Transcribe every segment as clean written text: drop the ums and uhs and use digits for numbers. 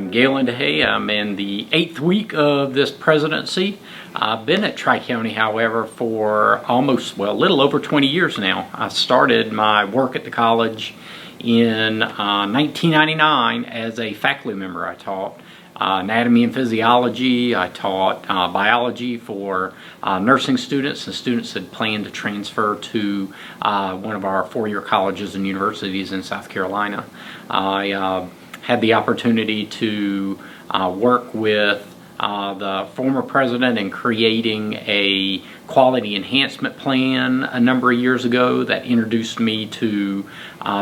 I'm Galen DeHay. I'm in the 8th week of this presidency. I've been at Tri-County, however, for a little over 20 years now. I started my work at the college in 1999 as a faculty member. I taught anatomy and physiology. I taught biology for nursing students and students that planned to transfer to one of our four-year colleges and universities in South Carolina. I had the opportunity to work with the former president in creating a quality enhancement plan a number of years ago that introduced me to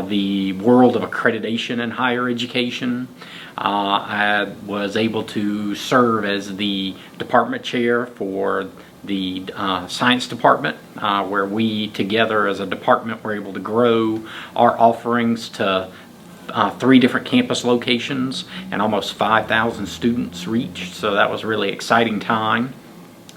the world of accreditation in higher education. I was able to serve as the department chair for the science department, where we together as a department were able to grow our offerings to 3 different campus locations and almost 5,000 students reached, so that was a really exciting time.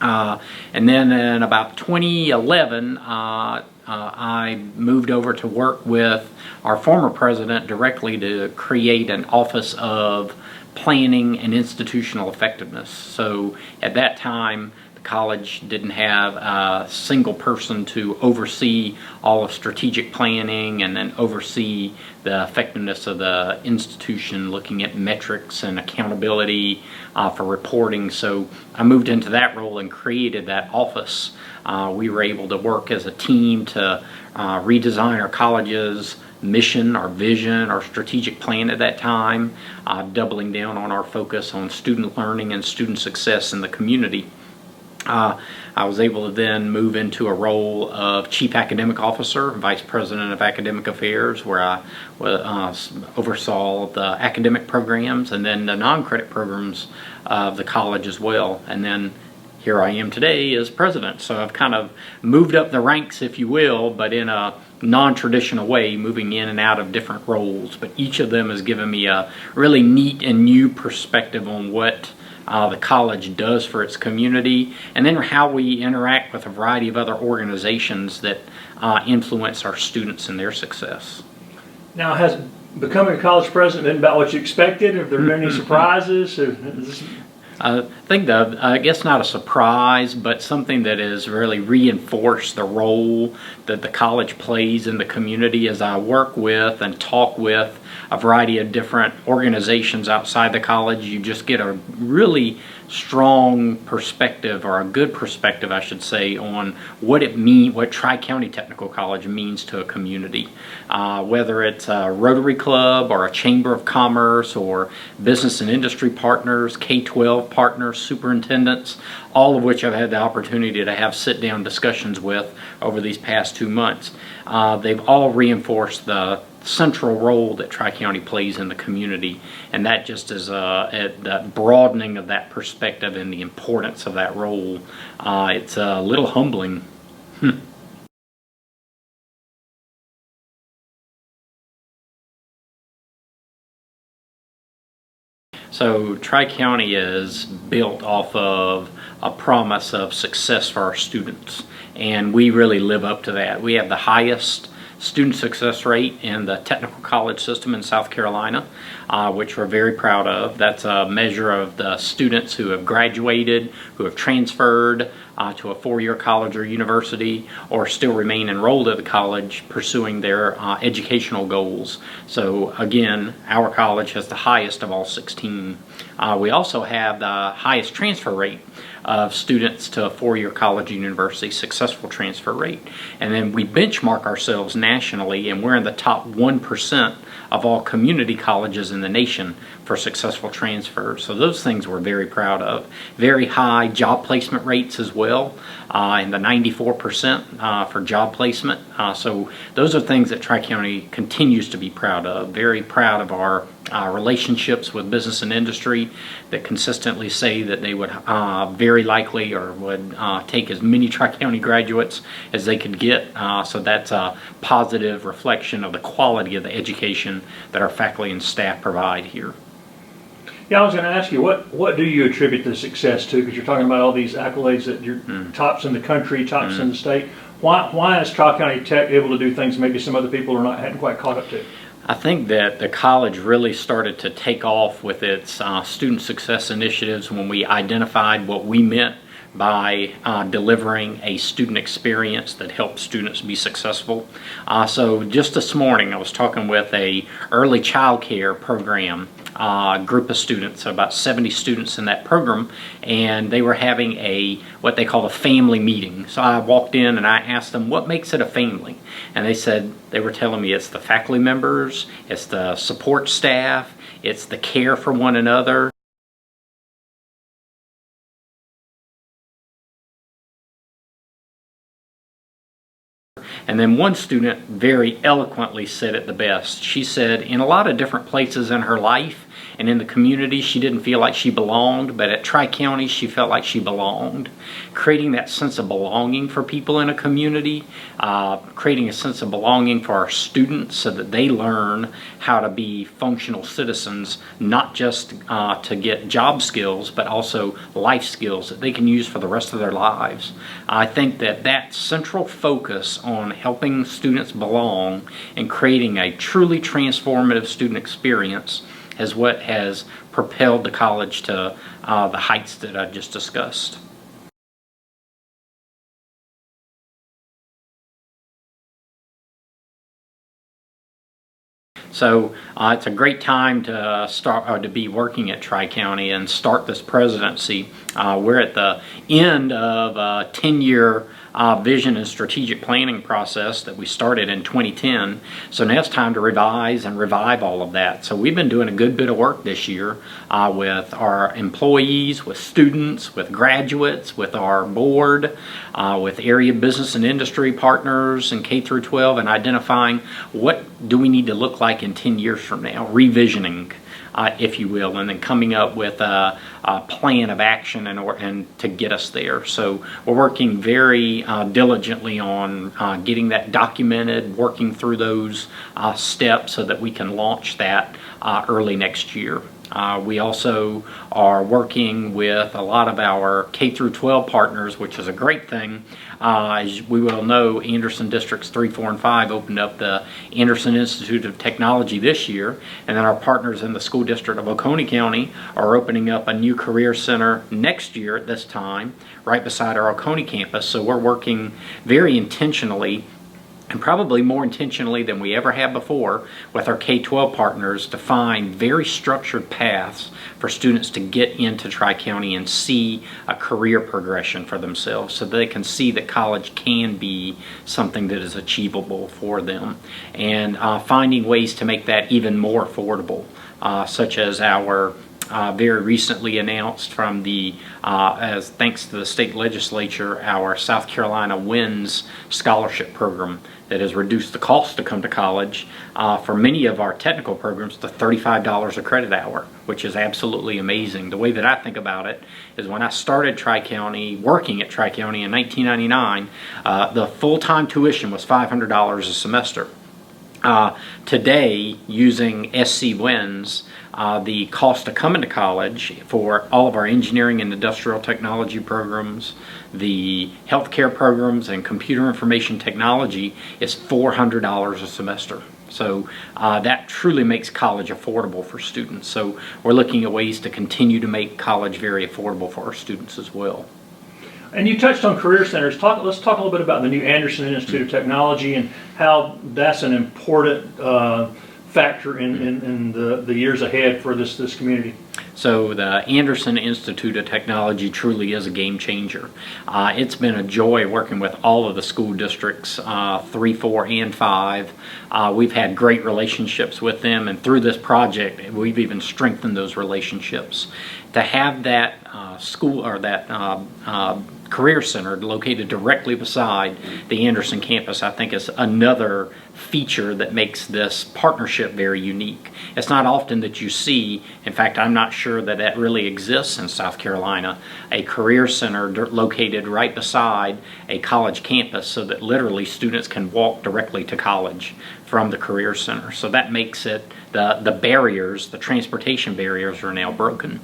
And then in about 2011, I moved over to work with our former president directly to create an Office of Planning and Institutional Effectiveness. So at that time, college didn't have a single person to oversee all of strategic planning and then oversee the effectiveness of the institution, looking at metrics and accountability for reporting. So I moved into that role and created that office. We were able to work as a team to redesign our college's mission, our vision, our strategic plan at that time, doubling down on our focus on student learning and student success in the community. I was able to then move into a role of Chief Academic Officer, Vice President of Academic Affairs, where I oversaw the academic programs and then the non-credit programs of the college as well. And then here I am today as president. So I've kind of moved up the ranks, if you will, but in a non-traditional way, moving in and out of different roles. But each of them has given me a really neat and new perspective on what the college does for its community, and then how we interact with a variety of other organizations that influence our students and their success. Now, has becoming a college president been about what you expected? Have there been any surprises? I think I guess not a surprise, but something that has really reinforced the role that the college plays in the community. As I work with and talk with a variety of different organizations outside the college, you just get a really strong perspective, or a good perspective I should say, on what Tri-County Technical College means to a community. Whether it's a Rotary Club or a Chamber of Commerce or business and industry partners, K-12 partners, superintendents, all of which I've had the opportunity to have sit-down discussions with over these past 2 months. They've all reinforced the central role that Tri-County plays in the community, and that just is the broadening of that perspective and the importance of that role. It's a little humbling. So Tri-County is built off of a promise of success for our students, and we really live up to that. We have the highest student success rate in the technical college system in South Carolina, which we're very proud of. That's a measure of the students who have graduated, who have transferred to a four-year college or university, or still remain enrolled at the college pursuing their educational goals. So again, our college has the highest of all 16. We also have the highest transfer rate of students to a four-year college and university, successful transfer rate. And then we benchmark ourselves nationally, and we're in the top 1% of all community colleges in the nation for successful transfers. So those things we're very proud of. Very high job placement rates as well, in the 94% for job placement. So those are things that Tri-County continues to be proud of. Very proud of our relationships with business and industry that consistently say that they would very likely or would take as many Tri-County graduates as they could get. So that's a positive reflection of the quality of the education that our faculty and staff provide here. Yeah, I was going to ask you, what do you attribute the success to? Because you're talking about all these accolades that you're tops in the country, tops in the state. Why is Tri-County Tech able to do things maybe some other people hadn't quite caught up to? I think that the college really started to take off with its student success initiatives when we identified what we meant by delivering a student experience that helps students be successful. So just this morning I was talking with a early child care program group of students, about 70 students in that program, and they were having what they call a family meeting. So I walked in and I asked them, what makes it a family? And they were telling me it's the faculty members, it's the support staff, it's the care for one another. And then one student very eloquently said it the best. She said in a lot of different places in her life and in the community she didn't feel like she belonged, but at Tri-County she felt like she belonged. Creating that sense of belonging for people in a community, creating a sense of belonging for our students so that they learn how to be functional citizens, not just to get job skills, but also life skills that they can use for the rest of their lives. I think that central focus on helping students belong and creating a truly transformative student experience is what has propelled the college to the heights that I just discussed. So it's a great time to start to be working at Tri-County and start this presidency. We're at the end of a 10-year vision and strategic planning process that we started in 2010. So now it's time to revise and revive all of that. So we've been doing a good bit of work this year with our employees, with students, with graduates, with our board, with area business and industry partners and K through 12, and identifying what do we need to look like in 10 years from now, revisioning, if you will, and then coming up with a plan of action and to get us there. So we're working very diligently on getting that documented, working through those steps so that we can launch that early next year. We also are working with a lot of our K through 12 partners, which is a great thing. As we will know, Anderson Districts 3, 4, and 5 opened up the Anderson Institute of Technology this year, and then our partners in the school district of Oconee County are opening up a new career center next year at this time, right beside our Oconee campus. So we're working very intentionally, and probably more intentionally than we ever have before, with our K-12 partners to find very structured paths for students to get into Tri-County and see a career progression for themselves so that they can see that college can be something that is achievable for them, and finding ways to make that even more affordable, such as our very recently announced from the, as thanks to the state legislature, our South Carolina WINS scholarship program that has reduced the cost to come to college for many of our technical programs to $35 a credit hour, which is absolutely amazing. The way that I think about it is when I started Tri-County, working at Tri-County in 1999, the full-time tuition was $500 a semester. Today, using SC WINS, the cost to come into college for all of our engineering and industrial technology programs, the healthcare programs, and computer information technology is $400 a semester. So that truly makes college affordable for students. So we're looking at ways to continue to make college very affordable for our students as well. And you touched on career centers. Let's talk a little bit about the new Anderson Institute of Technology and how that's an important factor in the years ahead for this community. So the Anderson Institute of Technology truly is a game changer. It's been a joy working with all of the school districts, 3, 4, and 5. We've had great relationships with them, and through this project we've even strengthened those relationships. To have that school or that career center located directly beside the Anderson campus, I think, is another feature that makes this partnership very unique. It's not often that you see, in fact I'm not sure that that really exists in South Carolina, a career center located right beside a college campus so that literally students can walk directly to college from the career center. So that makes it, the barriers, the transportation barriers are now broken.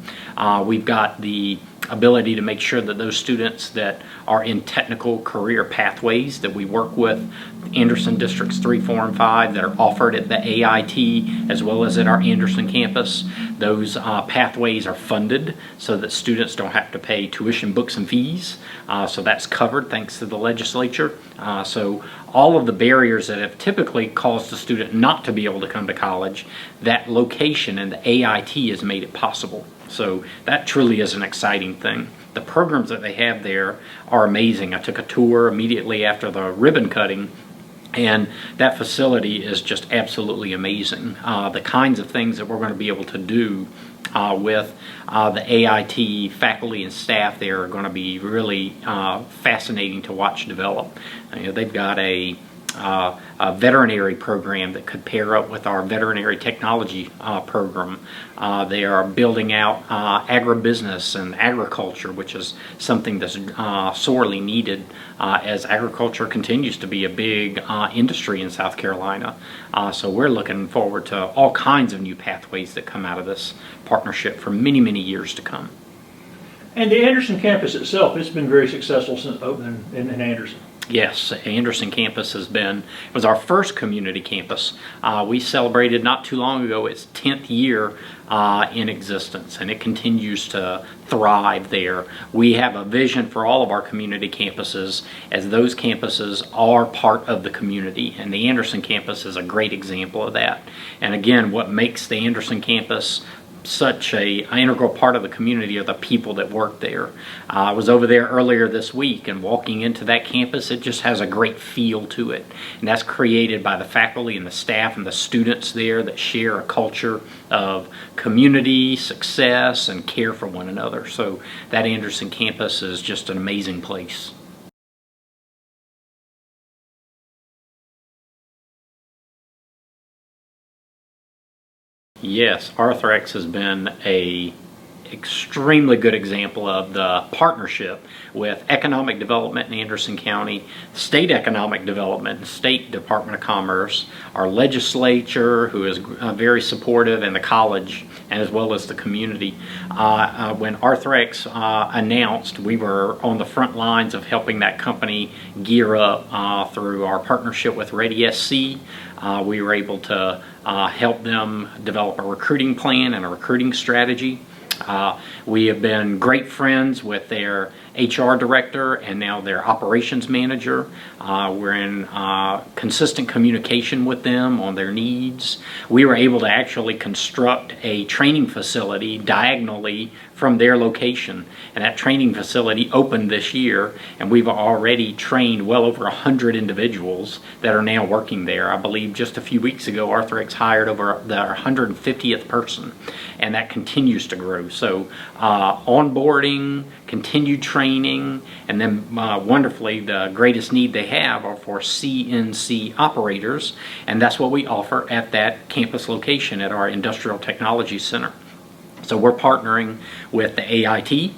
We've got the ability to make sure that those students that are in technical career pathways that we work with, Anderson Districts 3, 4, and 5 that are offered at the AIT as well as at our Anderson campus, those pathways are funded so that students don't have to pay tuition, books, and fees. So that's covered thanks to the legislature. So all of the barriers that have typically caused a student not to be able to come to college, that location and the AIT has made it possible. So that truly is an exciting thing. The programs that they have there are amazing. I took a tour immediately after the ribbon cutting, and that facility is just absolutely amazing. The kinds of things that we're going to be able to do with the AIT faculty and staff there are going to be really fascinating to watch develop. They've got a veterinary program that could pair up with our veterinary technology program. They are building out agribusiness and agriculture, which is something that's sorely needed as agriculture continues to be a big industry in South Carolina. So we're looking forward to all kinds of new pathways that come out of this partnership for many, many years to come. And the Anderson campus itself, it's been very successful since opening in Anderson. Yes, Anderson campus it was our first community campus. We celebrated not too long ago its 10th year in existence, and it continues to thrive there. We have a vision for all of our community campuses, as those campuses are part of the community, and the Anderson campus is a great example of that. And again, what makes the Anderson campus such an integral part of the community are the people that work there. I was over there earlier this week, and walking into that campus, it just has a great feel to it. And that's created by the faculty and the staff and the students there that share a culture of community, success, and care for one another. So that Anderson campus is just an amazing place. Yes, Arthrex has been a extremely good example of the partnership with economic development in Anderson County, state economic development, and state Department of Commerce, our legislature, who is very supportive, and the college, and as well as the community. When Arthrex announced, we were on the front lines of helping that company gear up through our partnership with Ready SC. We were able to help them develop a recruiting plan and a recruiting strategy. We have been great friends with their HR director and now their operations manager. We're in consistent communication with them on their needs. We were able to actually construct a training facility diagonally from their location, and that training facility opened this year, and we've already trained well over 100 individuals that are now working there. I believe just a few weeks ago Arthrex hired over their 150th person, and that continues to grow. So onboarding, continued training, and then wonderfully the greatest need they have are for CNC operators, and that's what we offer at that campus location at our Industrial Technology Center. So we're partnering with the AIT,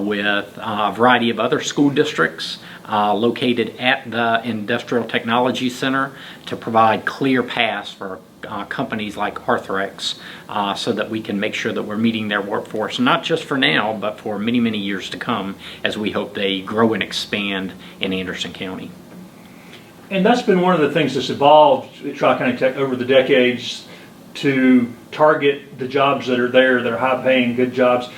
with a variety of other school districts located at the Industrial Technology Center to provide clear paths for companies like Arthrex so that we can make sure that we're meeting their workforce, not just for now, but for many, many years to come, as we hope they grow and expand in Anderson County. And that's been one of the things that's evolved at Tri-County Tech over the decades, to target the jobs that are there, that are high-paying, good jobs.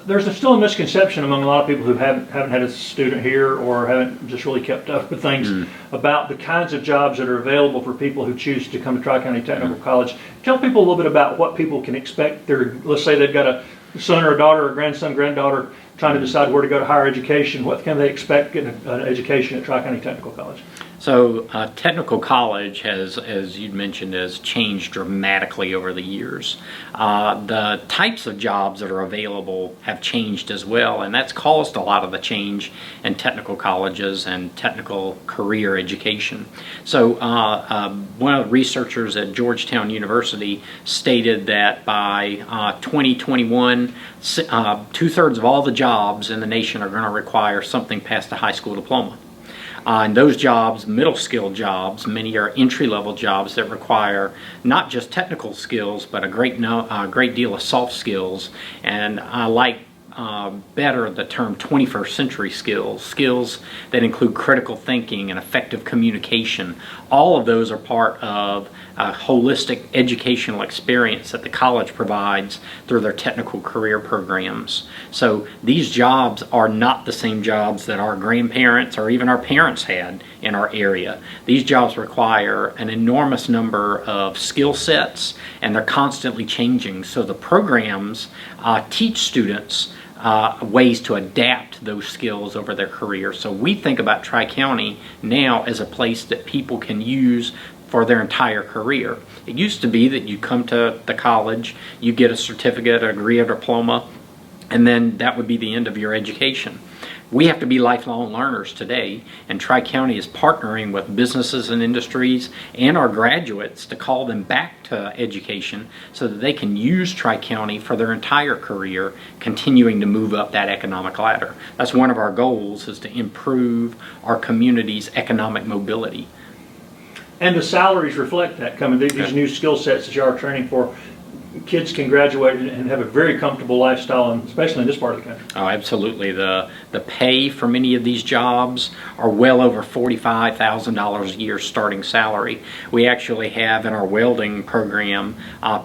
There's still a misconception among a lot of people who haven't had a student here or haven't just really kept up with things about the kinds of jobs that are available for people who choose to come to Tri-County Technical College. Tell people a little bit about what people can expect. Let's say they've got a son or a daughter or grandson, granddaughter trying to decide where to go to higher education. What can they expect getting an education at Tri-County Technical College? So technical college has, as you mentioned, has changed dramatically over the years. The types of jobs that are available have changed as well, and that's caused a lot of the change in technical colleges and technical career education. So one of the researchers at Georgetown University stated that by 2021, 2/3 of all the jobs in the nation are going to require something past a high school diploma. And those jobs, middle skill jobs, many are entry-level jobs that require not just technical skills, but a great deal of soft skills. And like better the term 21st century skills, skills that include critical thinking and effective communication. All of those are part of a holistic educational experience that the college provides through their technical career programs. So these jobs are not the same jobs that our grandparents or even our parents had in our area. These jobs require an enormous number of skill sets, and they're constantly changing. So the programs teach students ways to adapt those skills over their career. So we think about Tri-County now as a place that people can use for their entire career. It used to be that you come to the college, you get a certificate, a degree, or diploma, and then that would be the end of your education. We have to be lifelong learners today, and Tri-County is partnering with businesses and industries and our graduates to call them back to education so that they can use Tri-County for their entire career, continuing to move up that economic ladder. That's one of our goals, is to improve our community's economic mobility. And the salaries reflect that. These new skill sets that you are training for, kids can graduate and have a very comfortable lifestyle, and especially in this part of the country. Oh, absolutely. The pay for many of these jobs are well over $45,000 a year starting salary. We actually have in our welding program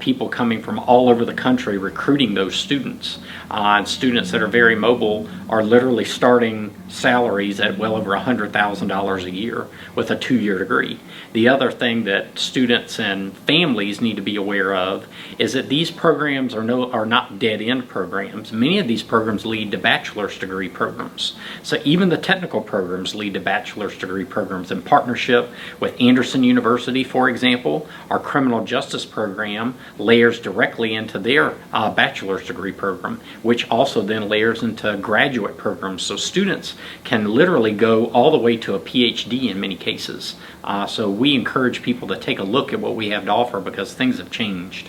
people coming from all over the country recruiting those students. And students that are very mobile are literally starting salaries at well over $100,000 a year with a 2-year degree. The other thing that students and families need to be aware of is that these programs are not dead-end programs. Many of these programs lead to bachelor's degree programs. So even the technical programs lead to bachelor's degree programs in partnership with Anderson University, for example. Our criminal justice program layers directly into their bachelor's degree program, which also then layers into graduate programs. So students can literally go all the way to a PhD in many cases. So we encourage people to take a look at what we have to offer, because things have changed.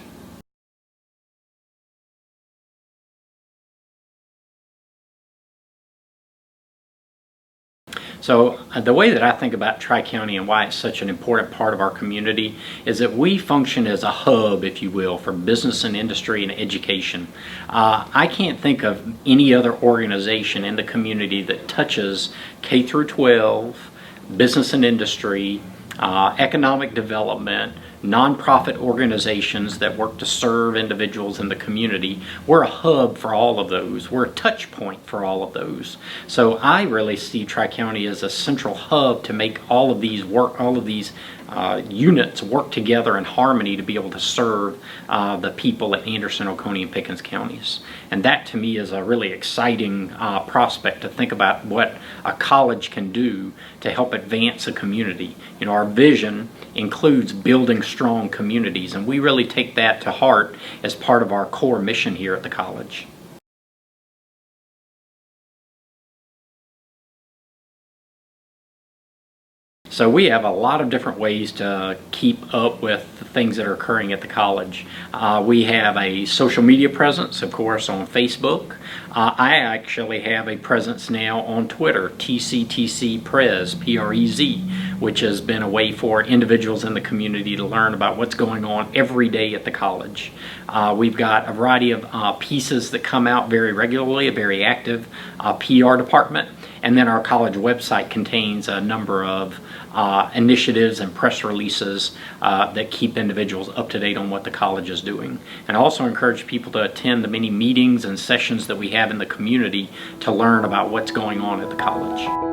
So the way that I think about Tri-County and why it's such an important part of our community is that we function as a hub, if you will, for business and industry and education. I can't think of any other organization in the community that touches K through 12, business and industry, economic development, nonprofit organizations that work to serve individuals in the community. We're a hub for all of those. We're a touch point for all of those. So I really see Tri-County as a central hub to make all of these units work together in harmony to be able to serve the people at Anderson, Oconee, and Pickens counties. And that to me is a really exciting prospect to think about what a college can do to help advance a community. You know, our vision includes building strong communities, and we really take that to heart as part of our core mission here at the college. So we have a lot of different ways to keep up with the things that are occurring at the college. We have a social media presence, of course, on Facebook. I actually have a presence now on Twitter, TCTCPrez, P-R-E-Z, which has been a way for individuals in the community to learn about what's going on every day at the college. We've got a variety of pieces that come out very regularly, a very active PR department, and then our college website contains a number of initiatives and press releases that keep individuals up to date on what the college is doing. And I also encourage people to attend the many meetings and sessions that we have in the community to learn about what's going on at the college.